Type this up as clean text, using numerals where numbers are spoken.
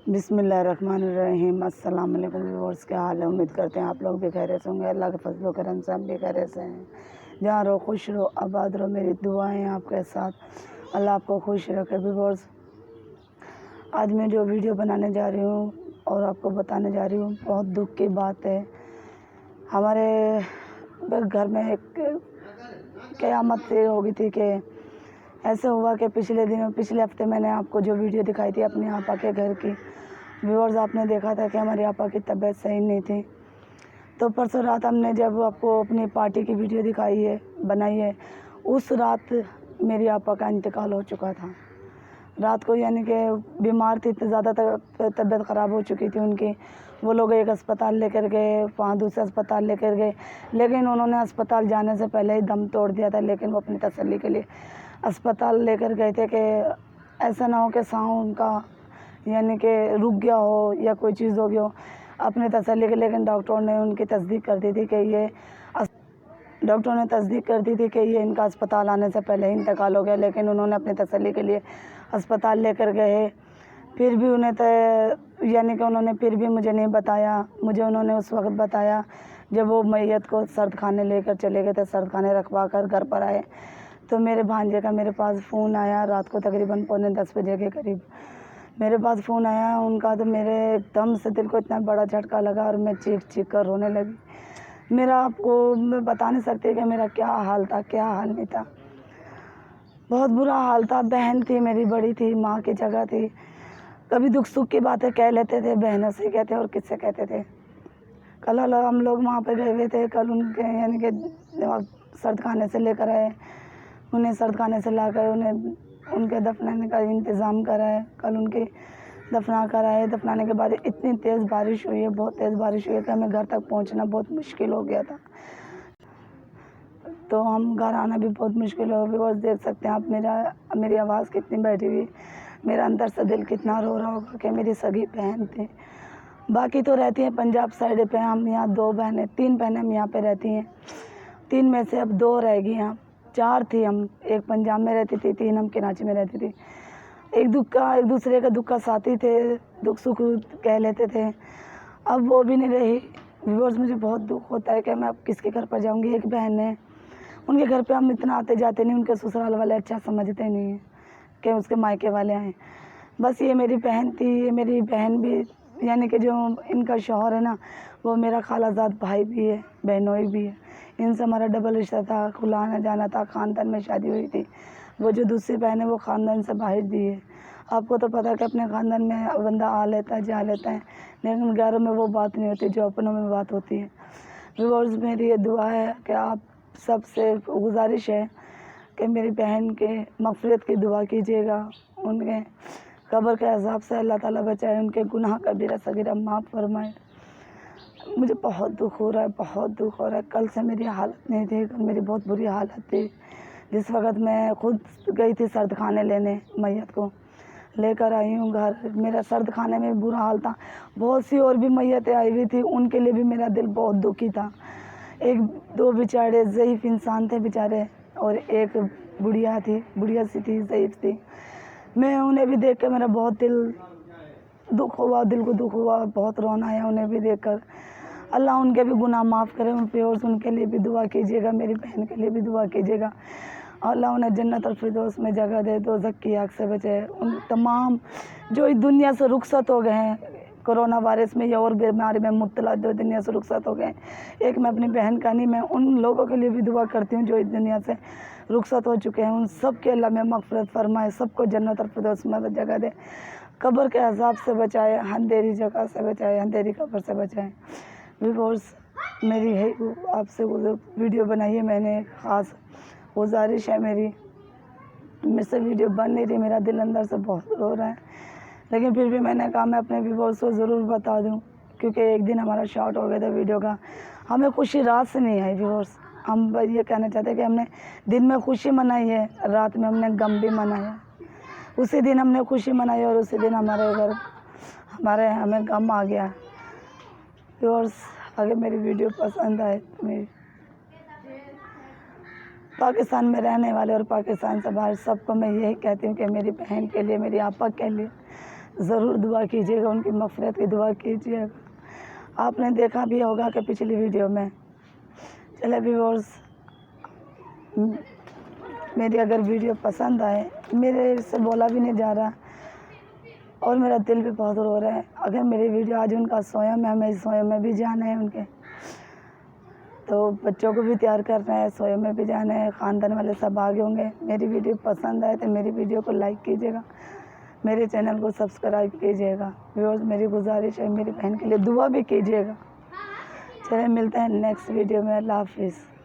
بسم اللہ الرحمن الرحیم۔ السلام علیکم ویورز، کیا حال ہے؟ امید کرتے ہیں آپ لوگ بھی خیریت سے ہوں گے۔ اللہ کے فضل و کرم سے ہم بھی خیریت سے ہیں۔ جہاں رہو خوش رہو، آباد رہو، میری دعائیں آپ کے ساتھ، اللہ آپ کو خوش رکھے۔ ویورز، آج میں جو ویڈیو بنانے جا رہی ہوں اور آپ کو بتانے جا رہی ہوں، بہت دکھ کی بات ہے۔ ہمارے گھر میں ایک قیامت سے ہو گئی تھی کہ ایسے ہوا کہ پچھلے ہفتے میں نے آپ کو جو ویڈیو دکھائی تھی اپنے آپا کے گھر کی، ویورز آپ نے دیکھا تھا کہ ہماری آپا کی طبیعت صحیح نہیں تھی۔ تو پرسوں رات ہم نے جب آپ کو اپنی پارٹی کی ویڈیو بنائی ہے، اس رات میری آپا کا انتقال ہو چکا تھا۔ رات کو یعنی کہ بیمار تھی، زیادہ طبیعت خراب ہو چکی تھی ان کی۔ وہ لوگ ایک اسپتال لے کر گئے، وہاں دوسرے اسپتال لے کر گئے، لیکن انہوں نے اسپتال جانے سے پہلے ہی دم توڑ دیا تھا۔ لیکن وہ اپنی تسلی کے لیے اسپتال لے کر گئے تھے کہ ایسا نہ ہو کہ سانس ان کا یعنی کہ رک گیا ہو یا کوئی چیز ہو گئی ہو، اپنے تسلی کے۔ لیکن ڈاکٹروں نے ان کی تصدیق کر دی تھی کہ یہ ان کا اسپتال آنے سے پہلے ہی انتقال ہو گیا۔ لیکن انہوں نے اپنی تسلی کے لیے اسپتال لے کر گئے، پھر بھی انہوں نے پھر بھی مجھے نہیں بتایا۔ مجھے انہوں نے اس وقت بتایا جب وہ میت کو سرد خانے لے کر چلے گئے تھے، سرد خانے رکھوا کر گھر پر آئے تو میرے بھانجے کا میرے پاس فون آیا رات کو تقریباً 9:45 بجے کے قریب میرے پاس فون آیا ان کا۔ تو میرے ایک دم سے دل کو اتنا بڑا جھٹکا لگا اور میں چیخ کر رونے لگی۔ میرا آپ کو میں بتا نہیں سکتی کہ میرا کیا حال تھا، کیا حال نہیں تھا۔ بہت برا حال تھا۔ بہن تھی میری، بڑی تھی، ماں کی جگہ تھی۔ کبھی دکھ سکھ کی باتیں کہہ لیتے تھے، بہنوں سے کہتے اور کس سے کہتے تھے۔ کل ہم لوگ وہاں پہ گئے ہوئے تھے، کل ان کے یعنی کہ سرد خانے سے لے کر آئے، انہیں سرد خانے سے لا کر انہیں ان کے دفنانے کا انتظام کرائے۔ کل ان کی دفنا کرائے۔ دفنانے کے بعد اتنی تیز بارش ہوئی ہے، بہت تیز بارش ہوئی ہے کہ ہمیں گھر تک پہنچنا بہت مشکل ہو گیا تھا۔ تو ہم گھر آنا بھی بہت مشکل ہو گیا۔ اور دیکھ سکتے ہیں آپ میری آواز کتنی بیٹھی ہوئی، میرا اندر سے دل کتنا رو رہا ہوگا کہ میری سگی بہن تھی۔ باقی تو رہتی ہیں پنجاب سائڈ پہ، ہم یہاں 3 بہنیں ہم یہاں پہ رہتی ہیں۔ 3 میں سے اب 2 رہ گئی ہیں، 4 تھی ہم، ایک پنجاب میں رہتی تھی، 3 ہم کراچی میں رہتی تھی۔ ایک دوسرے کا دکھ کا ساتھی تھے، دکھ سکھ کہہ لیتے تھے، اب وہ بھی نہیں رہی۔ ویورز، مجھے بہت دکھ ہوتا ہے کہ میں اب کس کے گھر پر جاؤں گی۔ ایک بہن ہے، ان کے گھر پہ ہم اتنا آتے جاتے نہیں، ان کے سسرال والے اچھا سمجھتے نہیں ہیں کہ اس کے مائکے والے آئیں۔ بس یہ میری بہن تھی، یہ میری بہن بھی یعنی کہ جو ان کا شوہر ہے نا، وہ میرا خالہ زاد بھائی بھی ہے، بہنوئی بھی ہے۔ ان سے ہمارا ڈبل رشتہ تھا، کھلا آنا جانا تھا، خاندان میں شادی ہوئی تھی۔ وہ جو دوسری بہن ہے وہ خاندان سے باہر دی ہے۔ آپ کو تو پتہ ہے کہ اپنے خاندان میں بندہ آ لیتا ہے، جا لیتا ہے، لیکن غیروں میں وہ بات نہیں ہوتی جو اپنوں میں بات ہوتی ہے۔ ویورز، میری یہ دعا ہے کہ آپ سب سے گزارش ہے کہ میری بہن کے مغفرت کی دعا کیجیے گا، ان کے قبر کے عذاب سے اللہ تعالیٰ بچائے، ان کے گناہ کبیرہ صغیرہ معاف فرمائے۔ مجھے بہت دکھ ہو رہا ہے، بہت دکھ ہو رہا ہے۔ کل سے میری حالت نہیں تھی، کل میری بہت بری حالت تھی۔ جس وقت میں خود گئی تھی سرد خانے لینے، میت کو لے کر آئی ہوں گھر، میرا سرد خانے میں برا حال تھا۔ بہت سی اور بھی میتیں آئی ہوئی تھی، ان کے لیے بھی میرا دل بہت دکھی تھا۔ 2 بیچارے ضعیف انسان تھے بیچارے، اور ایک بڑھیا سی تھی، ضعیف تھی۔ میں انہیں بھی دیکھ کے میرا بہت دکھ ہوا، دل کو دکھ ہوا، بہت رونا آیا انہیں بھی دیکھ کر۔ اللہ ان کے بھی گناہ معاف کرے۔ ان کے لیے بھی دعا کیجیے گا، میری بہن کے لیے بھی دعا کیجیے گا، اللہ انہیں جنت الفردوس میں جگہ دے، دوزخ کی آگ سے بچے۔ ان تمام جو اس دنیا سے رخصت ہو گئے ہیں کرونا وائرس میں یا اور بیماری میں مبتلا، جو دنیا سے رخصت ہو گئے ہیں، ایک میں اپنی بہن کا نہیں، میں ان لوگوں کے لیے بھی دعا کرتی ہوں جو اس دنیا سے رخصت ہو چکے ہیں۔ ان سب کے اللہ میں مغفرت فرمائے، سب کو جنت الفردوس میں جگہ دے، قبر کے عذاب سے بچائے، اندھیری جگہ سے بچائے، اندھیری قبر سے بچائے۔ ویورز، میری ہے آپ سے ویڈیو بنائی ہے میں نے، خاص گزارش ہے میری، مجھ سے ویڈیو بن نہیں رہی، میرا دل اندر سے بہت رو رہا ہے، لیکن پھر بھی میں نے کہا میں اپنے ویورز کو ضرور بتا دوں، کیونکہ ایک دن ہمارا شارٹ ہو گیا تھا ویڈیو کا۔ ہمیں خوشی رات سے نہیں آئی ویورز، ہم یہ کہنا چاہتے ہیں کہ ہم نے دن میں خوشی منائی ہے، رات میں ہم نے غم بھی منایا۔ اسی دن ہم نے خوشی منائی اور اسی دن ہمیں غم آ گیا۔ ویورز، اگر میری ویڈیو پسند آئے تو پاکستان میں رہنے والے اور پاکستان سے باہر سب کو میں یہی کہتی ہوں کہ میری بہن کے لیے، میری آپا کے لیے ضرور دعا کیجیے گا، ان کی مغفرت کی دعا کیجیے گا۔ آپ نے دیکھا بھی ہوگا کہ پچھلی ویڈیو میں، چلے ویورز، میری اگر ویڈیو پسند آئے، میرے سے بولا بھی نہیں جا رہا اور میرا دل بھی بہت رو رہا ہے، اگر میری ویڈیو آج ان کا سویا میں، ہمیں سویا میں بھی جانا ہے ان کے، تو بچوں کو بھی تیار کرنا ہے، سویا میں بھی جانا ہے، خاندان والے سب آگے ہوں گے۔ میری ویڈیو پسند آئے تو میری ویڈیو کو لائک کیجیے گا، میرے چینل کو سبسکرائب کیجیے گا۔ ویورز، میری گزارش ہے، میری بہن کے لیے دعا بھی کیجیے گا۔ چلیں ملتے ہیں نیکسٹ ویڈیو میں، اللہ حافظ۔